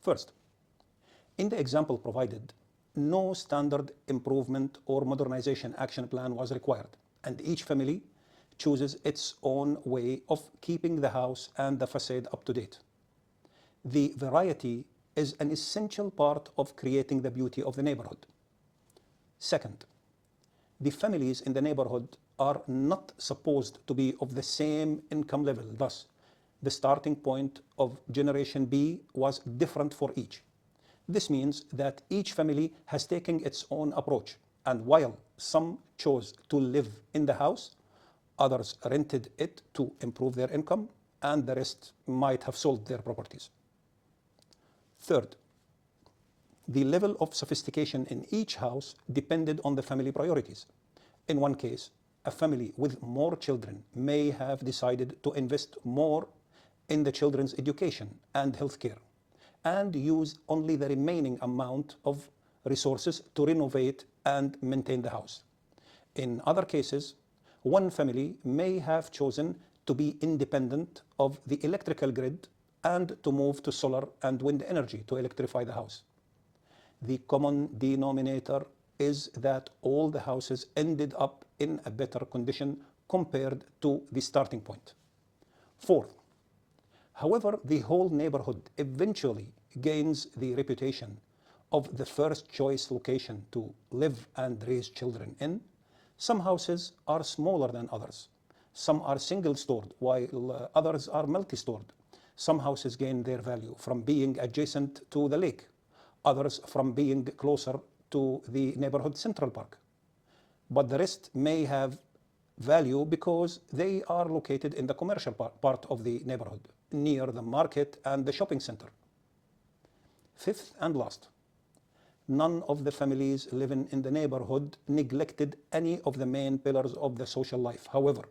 First, in the example provided, no standard improvement or modernization action plan was required, and each family chooses its own way of keeping the house and the facade up to date. The variety is an essential part of creating the beauty of the neighborhood. Second, the families in the neighborhood are not supposed to be of the same income level. Thus, the starting point of Generation B was different for each. This means that each family has taken its own approach, and while some chose to live in the house, others rented it to improve their income, and the rest might have sold their properties. Third, the level of sophistication in each house depended on the family priorities. In one case, a family with more children may have decided to invest more in the children's education and healthcare, and use only the remaining amount of resources to renovate and maintain the house. In other cases, one family may have chosen to be independent of the electrical grid and to move to solar and wind energy to electrify the house. The common denominator is that all the houses ended up in a better condition compared to the starting point. Fourth, however, the whole neighborhood eventually gains the reputation of the first choice location to live and raise children in. Some houses are smaller than others. Some are single-stored, while others are multi-stored. Some houses gain their value from being adjacent to the lake, others from being closer to the neighborhood central park. But the rest may have value because they are located in the commercial part of the neighborhood, near the market and the shopping center. Fifth and last, none of the families living in the neighborhood neglected any of the main pillars of the social life. However,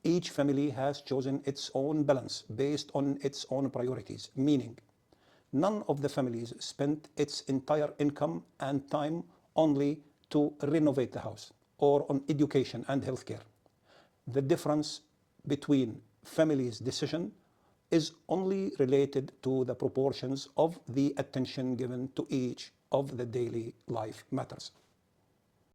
each family has chosen its own balance based on its own priorities, meaning none of the families spent its entire income and time only to renovate the house or on education and healthcare. The difference between families' decision is only related to the proportions of the attention given to each of the daily life matters.